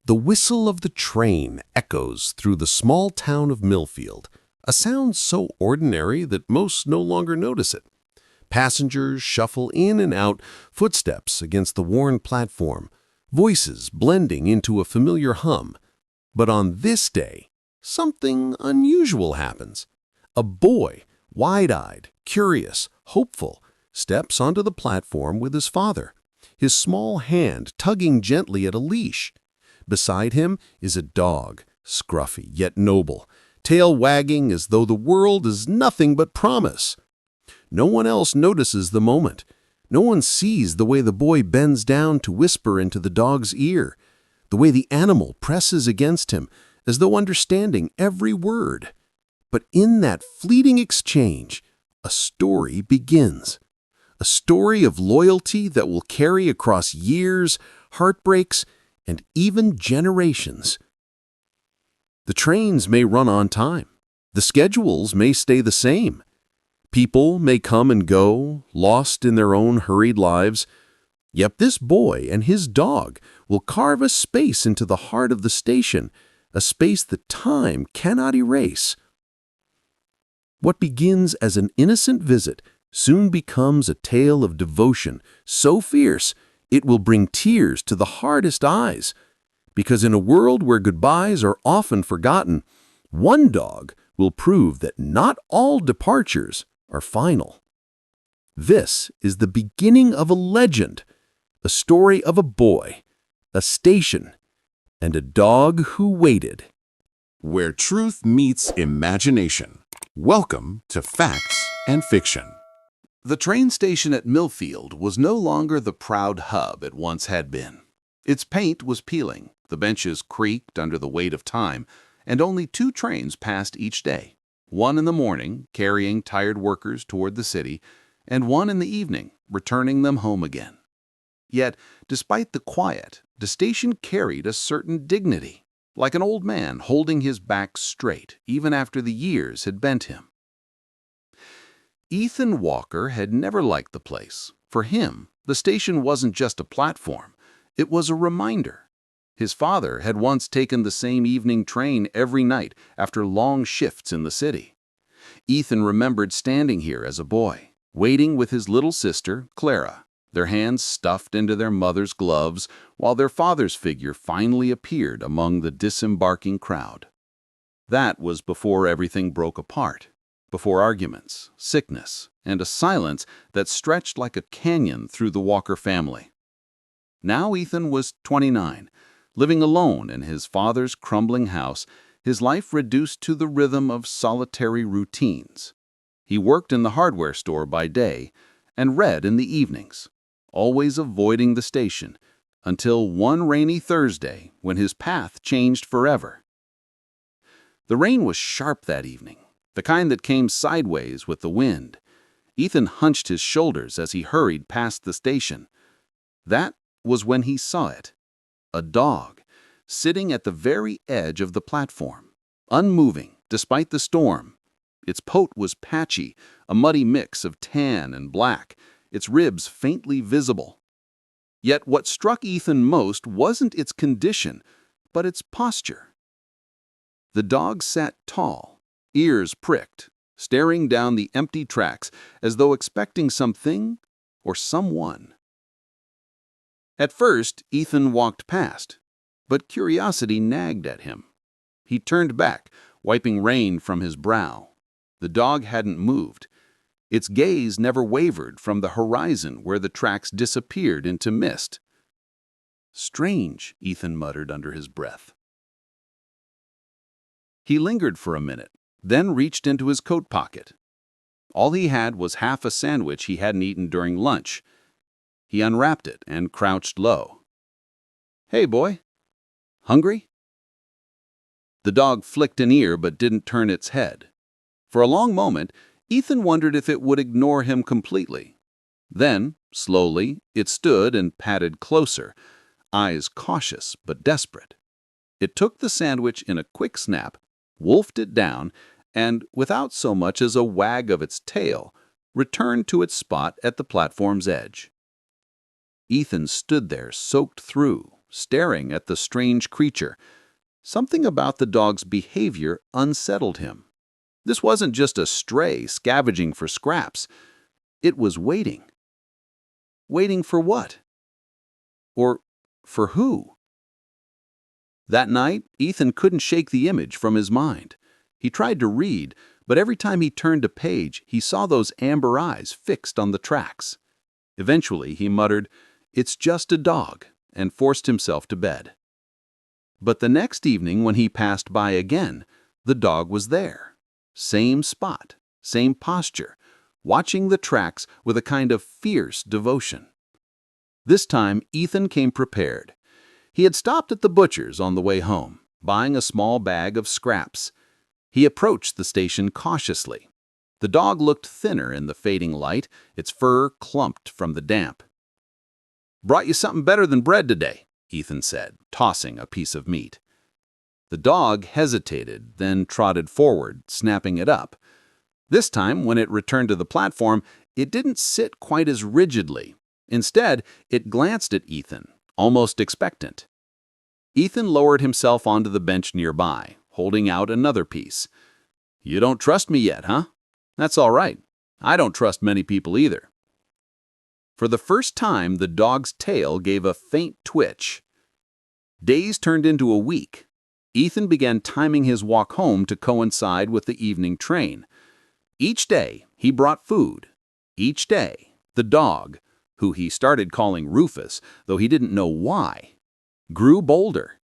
The whistle of the train echoes through the small town of Millfield, a sound so ordinary that most no longer notice it. Passengers shuffle in and out, footsteps against the worn platform, voices blending into a familiar hum. But on this day, something unusual happens. A boy, wide-eyed, curious, hopeful, steps onto the platform with his father, his small hand tugging gently at a leash. Beside him is a dog, scruffy yet noble, tail wagging as though the world is nothing but promise. No one else notices the moment. No one sees the way the boy bends down to whisper into the dog's ear, the way the animal presses against him, as though understanding every word. But in that fleeting exchange, a story begins. A story of loyalty that will carry across years, heartbreaks, and even generations. The trains may run on time. The schedules may stay the same. People may come and go, lost in their own hurried lives. Yet this boy and his dog will carve a space into the heart of the station, a space that time cannot erase. What begins as an innocent visit soon becomes a tale of devotion so fierce it will bring tears to the hardest eyes. Because in a world where goodbyes are often forgotten, one dog will prove that not all departures are final. This is the beginning of a legend, a story of a boy, a station, and a dog who waited. Where truth meets imagination. Welcome to Facts and Fiction. The train station at Millfield was no longer the proud hub it once had been. Its paint was peeling, the benches creaked under the weight of time, and only 2 trains passed each day. One in the morning, carrying tired workers toward the city, and one in the evening, returning them home again. Yet, despite the quiet, the station carried a certain dignity, like an old man holding his back straight even after the years had bent him. Ethan Walker had never liked the place. For him, the station wasn't just a platform, it was a reminder. His father had once taken the same evening train every night after long shifts in the city. Ethan remembered standing here as a boy, waiting with his little sister, Clara, their hands stuffed into their mother's gloves while their father's figure finally appeared among the disembarking crowd. That was before everything broke apart. Before arguments, sickness, and a silence that stretched like a canyon through the Walker family. Now Ethan was 29, living alone in his father's crumbling house, his life reduced to the rhythm of solitary routines. He worked in the hardware store by day and read in the evenings, always avoiding the station, until one rainy Thursday when his path changed forever. The rain was sharp that evening, the kind that came sideways with the wind. Ethan hunched his shoulders as he hurried past the station. That was when he saw it. A dog, sitting at the very edge of the platform, unmoving despite the storm. Its coat was patchy, a muddy mix of tan and black, its ribs faintly visible. Yet what struck Ethan most wasn't its condition, but its posture. The dog sat tall, ears pricked, staring down the empty tracks as though expecting something or someone. At first, Ethan walked past, but curiosity nagged at him. He turned back, wiping rain from his brow. The dog hadn't moved. Its gaze never wavered from the horizon where the tracks disappeared into mist. "Strange," Ethan muttered under his breath. He lingered for a minute, then reached into his coat pocket. All he had was half a sandwich he hadn't eaten during lunch. He unwrapped it and crouched low. "Hey, boy. Hungry?" The dog flicked an ear but didn't turn its head. For a long moment, Ethan wondered if it would ignore him completely. Then, slowly, it stood and padded closer, eyes cautious but desperate. It took the sandwich in a quick snap, wolfed it down, and, without so much as a wag of its tail, returned to its spot at the platform's edge. Ethan stood there soaked through, staring at the strange creature. Something about the dog's behavior unsettled him. This wasn't just a stray scavenging for scraps. It was waiting. Waiting for what? Or for who? That night, Ethan couldn't shake the image from his mind. He tried to read, but every time he turned a page, he saw those amber eyes fixed on the tracks. Eventually, he muttered, "It's just a dog," and forced himself to bed. But the next evening when he passed by again, the dog was there. Same spot, same posture, watching the tracks with a kind of fierce devotion. This time, Ethan came prepared. He had stopped at the butcher's on the way home, buying a small bag of scraps. He approached the station cautiously. The dog looked thinner in the fading light, its fur clumped from the damp. "Brought you something better than bread today," Ethan said, tossing a piece of meat. The dog hesitated, then trotted forward, snapping it up. This time, when it returned to the platform, it didn't sit quite as rigidly. Instead, it glanced at Ethan, almost expectant. Ethan lowered himself onto the bench nearby, holding out another piece. "You don't trust me yet, huh? That's all right. I don't trust many people either." For the first time, the dog's tail gave a faint twitch. Days turned into a week. Ethan began timing his walk home to coincide with the evening train. Each day, he brought food. Each day, the dog, who he started calling Rufus, though he didn't know why, grew bolder.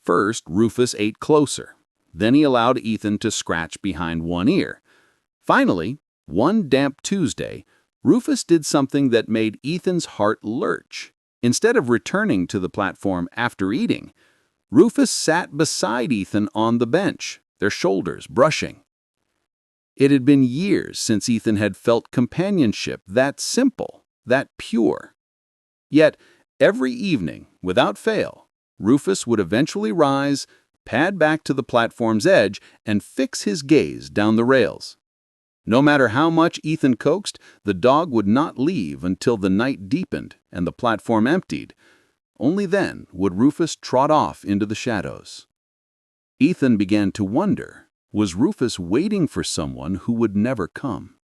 First, Rufus ate closer. Then he allowed Ethan to scratch behind one ear. Finally, one damp Tuesday, Rufus did something that made Ethan's heart lurch. Instead of returning to the platform after eating, Rufus sat beside Ethan on the bench, their shoulders brushing. It had been years since Ethan had felt companionship that simple, that pure. Yet, every evening, without fail, Rufus would eventually rise, pad back to the platform's edge, and fix his gaze down the rails. No matter how much Ethan coaxed, the dog would not leave until the night deepened and the platform emptied. Only then would Rufus trot off into the shadows. Ethan began to wonder, was Rufus waiting for someone who would never come?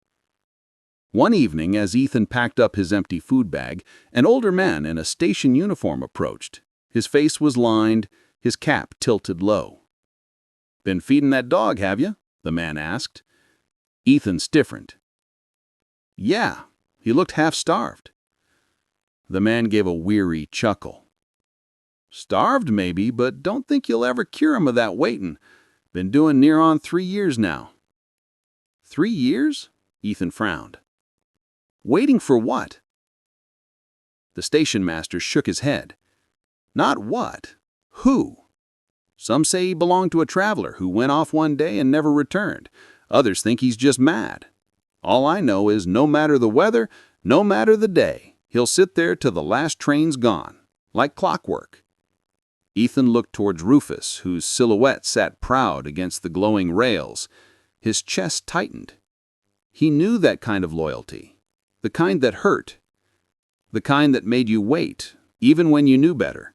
One evening, as Ethan packed up his empty food bag, an older man in a station uniform approached. His face was lined, his cap tilted low. "Been feeding that dog, have you?" the man asked. Ethan stiffened. "Yeah, he looked half-starved." The man gave a weary chuckle. "Starved, maybe, but don't think you'll ever cure him of that waiting. Been doing near on 3 years now." "3 years?" Ethan frowned. "Waiting for what?" The station master shook his head. "Not what. Who? Some say he belonged to a traveler who went off one day and never returned. Others think he's just mad. All I know is no matter the weather, no matter the day, he'll sit there till the last train's gone, like clockwork." Ethan looked towards Rufus, whose silhouette sat proud against the glowing rails. His chest tightened. He knew that kind of loyalty, the kind that hurt, the kind that made you wait, even when you knew better.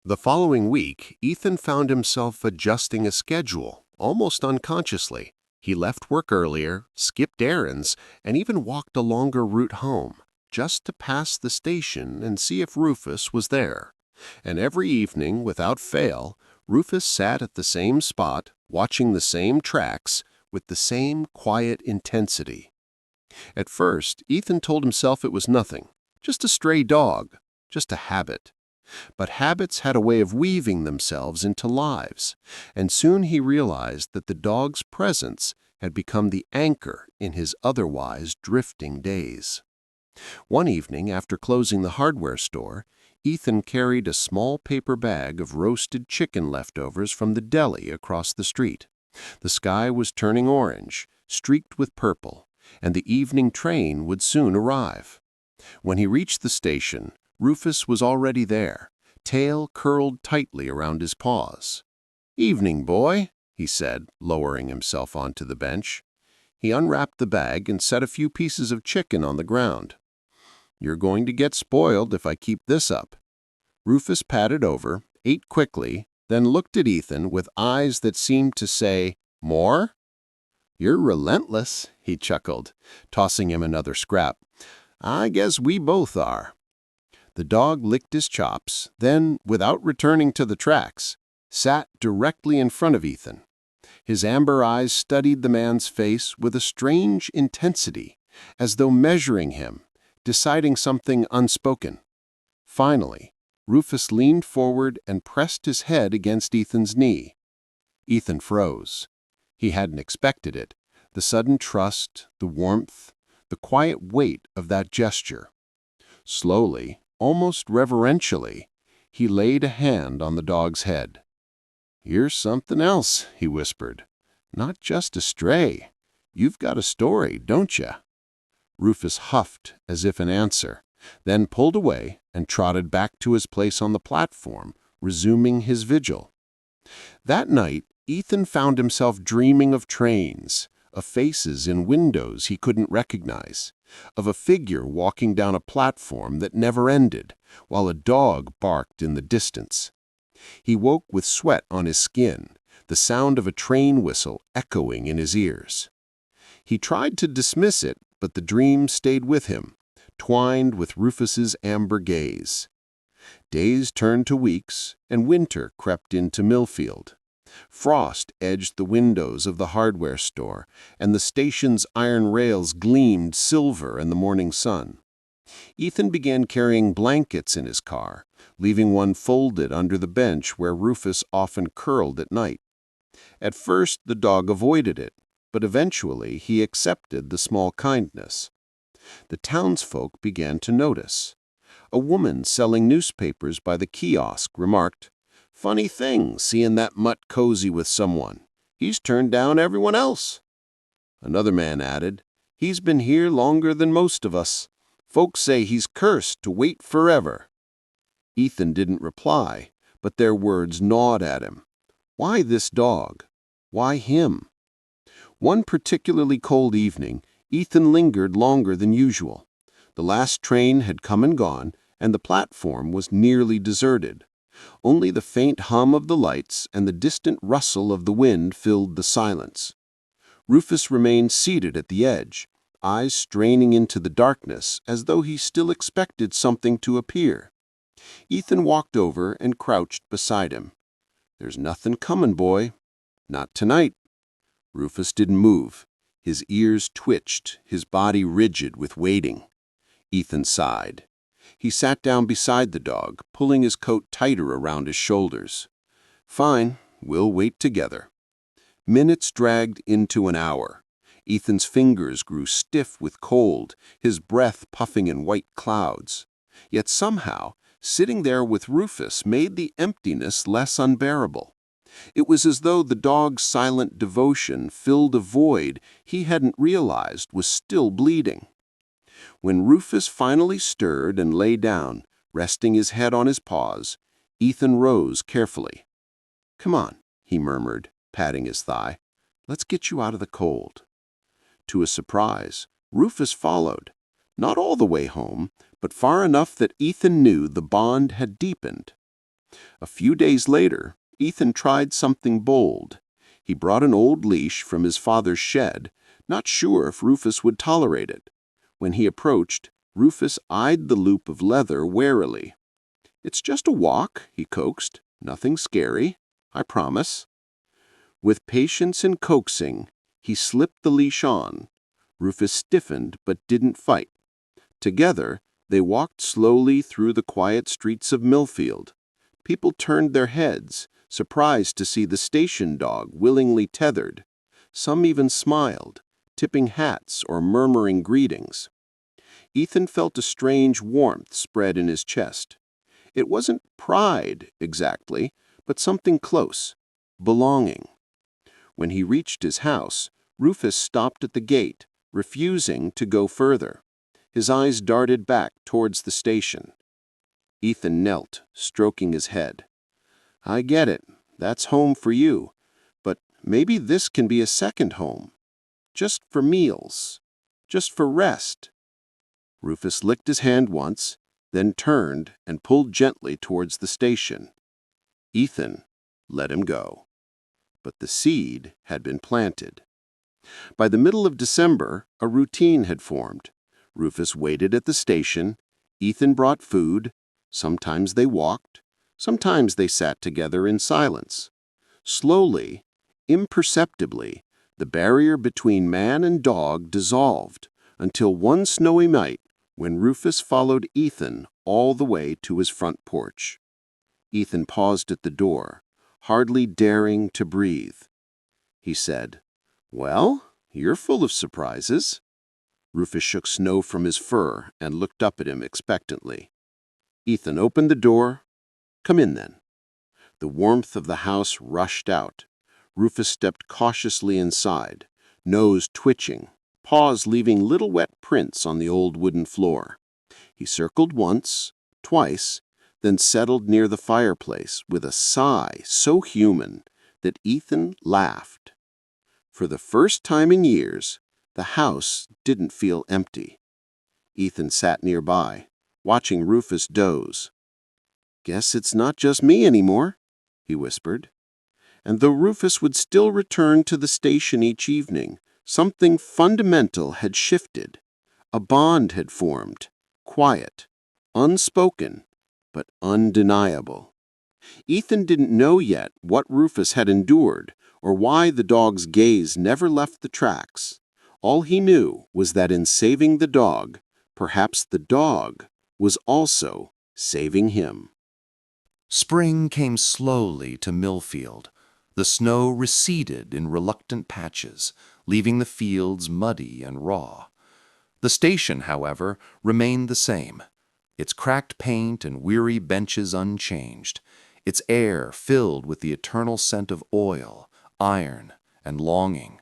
The following week, Ethan found himself adjusting a schedule, almost unconsciously. He left work earlier, skipped errands, and even walked a longer route home, just to pass the station and see if Rufus was there. And every evening, without fail, Rufus sat at the same spot, watching the same tracks, with the same quiet intensity. At first, Ethan told himself it was nothing, just a stray dog, just a habit. But habits had a way of weaving themselves into lives, and soon he realized that the dog's presence had become the anchor in his otherwise drifting days. One evening, after closing the hardware store, Ethan carried a small paper bag of roasted chicken leftovers from the deli across the street. The sky was turning orange, streaked with purple, and the evening train would soon arrive. When he reached the station, Rufus was already there, tail curled tightly around his paws. "Evening, boy," he said, lowering himself onto the bench. He unwrapped the bag and set a few pieces of chicken on the ground. "You're going to get spoiled if I keep this up." Rufus patted over, ate quickly, then looked at Ethan with eyes that seemed to say, "More?" "You're relentless," he chuckled, tossing him another scrap. "I guess we both are." The dog licked his chops, then, without returning to the tracks, sat directly in front of Ethan. His amber eyes studied the man's face with a strange intensity, as though measuring him, deciding something unspoken. Finally, Rufus leaned forward and pressed his head against Ethan's knee. Ethan froze. He hadn't expected it, the sudden trust, the warmth, the quiet weight of that gesture. Slowly, almost reverentially, he laid a hand on the dog's head. "You're something else," he whispered. "Not just a stray. You've got a story, don't you?" Rufus huffed as if in answer, then pulled away and trotted back to his place on the platform, resuming his vigil. That night, Ethan found himself dreaming of trains, of faces in windows he couldn't recognize, of a figure walking down a platform that never ended, while a dog barked in the distance. He woke with sweat on his skin, the sound of a train whistle echoing in his ears. He tried to dismiss it, but the dream stayed with him, twined with Rufus's amber gaze. Days turned to weeks, and winter crept into Millfield. Frost edged the windows of the hardware store, and the station's iron rails gleamed silver in the morning sun. Ethan began carrying blankets in his car, leaving one folded under the bench where Rufus often curled at night. At first, the dog avoided it, but eventually he accepted the small kindness. The townsfolk began to notice. A woman selling newspapers by the kiosk remarked, "Funny thing, seeing that mutt cozy with someone. He's turned down everyone else." Another man added, "He's been here longer than most of us. Folks say he's cursed to wait forever." Ethan didn't reply, but their words gnawed at him. Why this dog? Why him? One particularly cold evening, Ethan lingered longer than usual. The last train had come and gone, and the platform was nearly deserted. Only the faint hum of the lights and the distant rustle of the wind filled the silence. Rufus remained seated at the edge, eyes straining into the darkness as though he still expected something to appear. Ethan walked over and crouched beside him. "There's nothing coming, boy. Not tonight." Rufus didn't move. His ears twitched, his body rigid with waiting. Ethan sighed. He sat down beside the dog, pulling his coat tighter around his shoulders. "Fine, we'll wait together." Minutes dragged into an hour. Ethan's fingers grew stiff with cold, his breath puffing in white clouds. Yet somehow, sitting there with Rufus made the emptiness less unbearable. It was as though the dog's silent devotion filled a void he hadn't realized was still bleeding. When Rufus finally stirred and lay down, resting his head on his paws, Ethan rose carefully. "Come on," he murmured, patting his thigh. "Let's get you out of the cold." To his surprise, Rufus followed, not all the way home, but far enough that Ethan knew the bond had deepened. A few days later, Ethan tried something bold. He brought an old leash from his father's shed, not sure if Rufus would tolerate it. When he approached, Rufus eyed the loop of leather warily. "It's just a walk," he coaxed. "Nothing scary, I promise." With patience and coaxing, he slipped the leash on. Rufus stiffened but didn't fight. Together, they walked slowly through the quiet streets of Millfield. People turned their heads, surprised to see the station dog willingly tethered. Some even smiled, tipping hats or murmuring greetings. Ethan felt a strange warmth spread in his chest. It wasn't pride, exactly, but something close, belonging. When he reached his house, Rufus stopped at the gate, refusing to go further. His eyes darted back towards the station. Ethan knelt, stroking his head. "I get it. That's home for you. But maybe this can be a second home. Just for meals. Just for rest." Rufus licked his hand once, then turned and pulled gently towards the station. Ethan let him go. But the seed had been planted. By the middle of December, a routine had formed. Rufus waited at the station. Ethan brought food. Sometimes they walked. Sometimes they sat together in silence. Slowly, imperceptibly, the barrier between man and dog dissolved until one snowy night when Rufus followed Ethan all the way to his front porch. Ethan paused at the door, hardly daring to breathe. He said, "Well, you're full of surprises." Rufus shook snow from his fur and looked up at him expectantly. Ethan opened the door. "Come in, then." The warmth of the house rushed out. Rufus stepped cautiously inside, nose twitching, paws leaving little wet prints on the old wooden floor. He circled once, twice, then settled near the fireplace with a sigh so human that Ethan laughed. For the first time in years, the house didn't feel empty. Ethan sat nearby, watching Rufus doze. "Guess it's not just me anymore," he whispered. And though Rufus would still return to the station each evening, something fundamental had shifted. A bond had formed, quiet, unspoken, but undeniable. Ethan didn't know yet what Rufus had endured or why the dog's gaze never left the tracks. All he knew was that in saving the dog, perhaps the dog was also saving him. Spring came slowly to Millfield. The snow receded in reluctant patches, leaving the fields muddy and raw. The station, however, remained the same, its cracked paint and weary benches unchanged, its air filled with the eternal scent of oil, iron, and longing.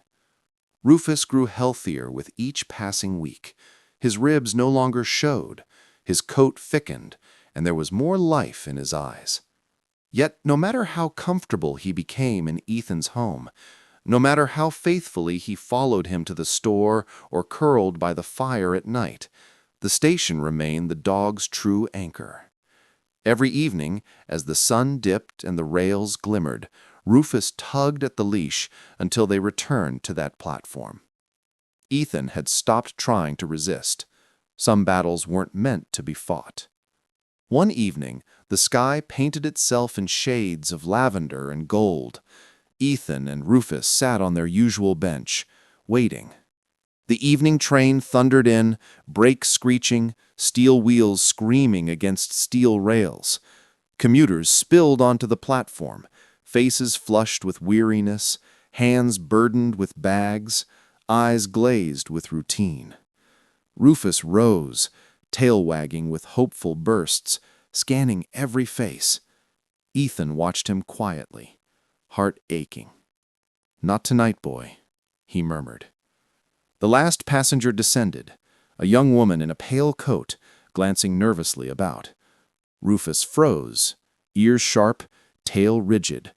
Rufus grew healthier with each passing week. His ribs no longer showed, his coat thickened, and there was more life in his eyes. Yet no matter how comfortable he became in Ethan's home, no matter how faithfully he followed him to the store or curled by the fire at night, the station remained the dog's true anchor. Every evening, as the sun dipped and the rails glimmered, Rufus tugged at the leash until they returned to that platform. Ethan had stopped trying to resist. Some battles weren't meant to be fought. One evening, the sky painted itself in shades of lavender and gold. Ethan and Rufus sat on their usual bench, waiting. The evening train thundered in, brakes screeching, steel wheels screaming against steel rails. Commuters spilled onto the platform, faces flushed with weariness, hands burdened with bags, eyes glazed with routine. Rufus rose, tail wagging with hopeful bursts, scanning every face. Ethan watched him quietly, heart aching. "Not tonight, boy," he murmured. The last passenger descended, a young woman in a pale coat, glancing nervously about. Rufus froze, ears sharp, tail rigid.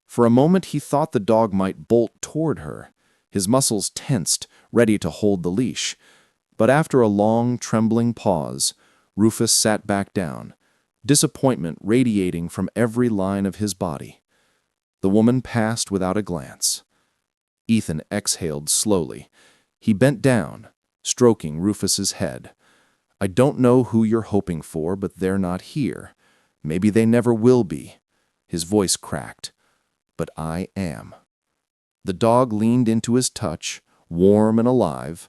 For a moment he thought the dog might bolt toward her, his muscles tensed, ready to hold the leash. But after a long, trembling pause, Rufus sat back down, disappointment radiating from every line of his body. The woman passed without a glance. Ethan exhaled slowly. He bent down, stroking Rufus's head. "I don't know who you're hoping for, but they're not here. Maybe they never will be." His voice cracked. "But I am." The dog leaned into his touch, warm and alive,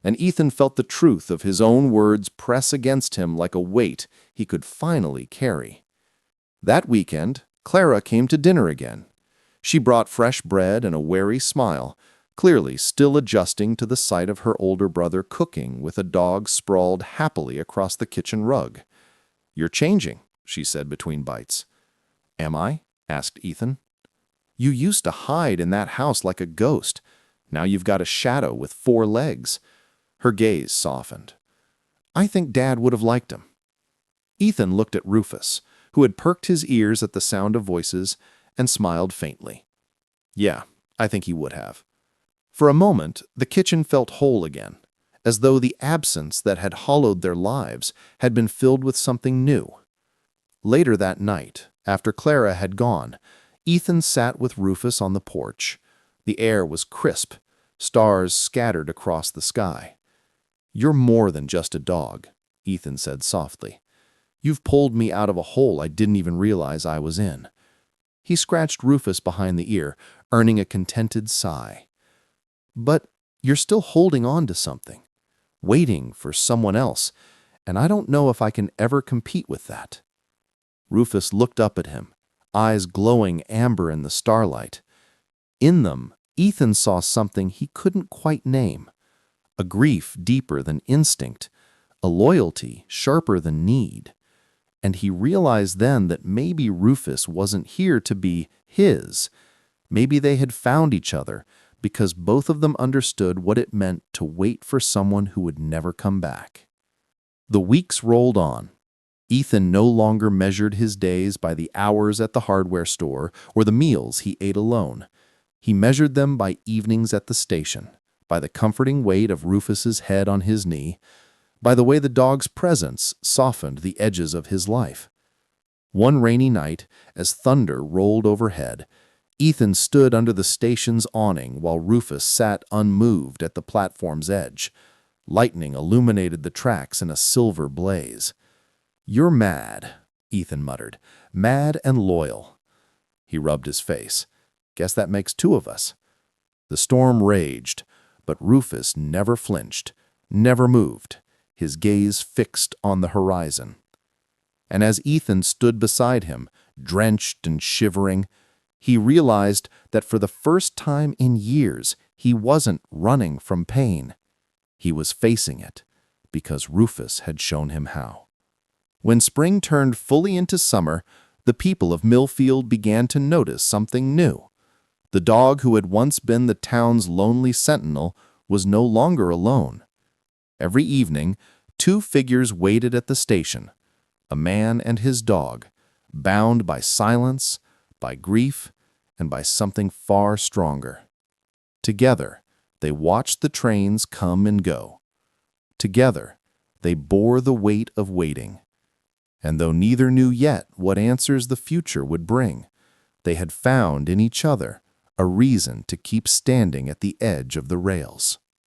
and Ethan felt the truth of his own words press against him like a weight he could finally carry. That weekend, Clara came to dinner again. She brought fresh bread and a wary smile, clearly still adjusting to the sight of her older brother cooking with a dog sprawled happily across the kitchen rug. "You're changing," she said between bites. "Am I?" asked Ethan. "You used to hide in that house like a ghost. Now you've got a shadow with 4 legs. Her gaze softened. "I think Dad would have liked him." Ethan looked at Rufus, who had perked his ears at the sound of voices, and smiled faintly. "Yeah, I think he would have." For a moment, the kitchen felt whole again. as though the absence that had hollowed their lives had been filled with something new. Later that night, after Clara had gone, Ethan sat with Rufus on the porch. The air was crisp, stars scattered across the sky. "You're more than just a dog," Ethan said softly. "You've pulled me out of a hole I didn't even realize I was in." He scratched Rufus behind the ear, earning a contented sigh. "But you're still holding on to something, waiting for someone else, and I don't know if I can ever compete with that." Rufus looked up at him, eyes glowing amber in the starlight. In them, Ethan saw something he couldn't quite name, a grief deeper than instinct, a loyalty sharper than need. And he realized then that maybe Rufus wasn't here to be his. Maybe they had found each other because both of them understood what it meant to wait for someone who would never come back. The weeks rolled on. Ethan no longer measured his days by the hours at the hardware store or the meals he ate alone. He measured them by evenings at the station, by the comforting weight of Rufus's head on his knee, by the way the dog's presence softened the edges of his life. One rainy night, as thunder rolled overhead, Ethan stood under the station's awning while Rufus sat unmoved at the platform's edge. Lightning illuminated the tracks in a silver blaze. "You're mad," Ethan muttered. "Mad and loyal." He rubbed his face. "Guess that makes two of us." The storm raged, but Rufus never flinched, never moved, his gaze fixed on the horizon. And as Ethan stood beside him, drenched and shivering, he realized that for the first time in years he wasn't running from pain. He was facing it, because Rufus had shown him how. When spring turned fully into summer, the people of Millfield began to notice something new. The dog who had once been the town's lonely sentinel was no longer alone. Every evening, two figures waited at the station, a man and his dog, bound by silence, by grief, and by something far stronger. Together, they watched the trains come and go. Together, they bore the weight of waiting. And though neither knew yet what answers the future would bring, they had found in each other a reason to keep standing at the edge of the rails.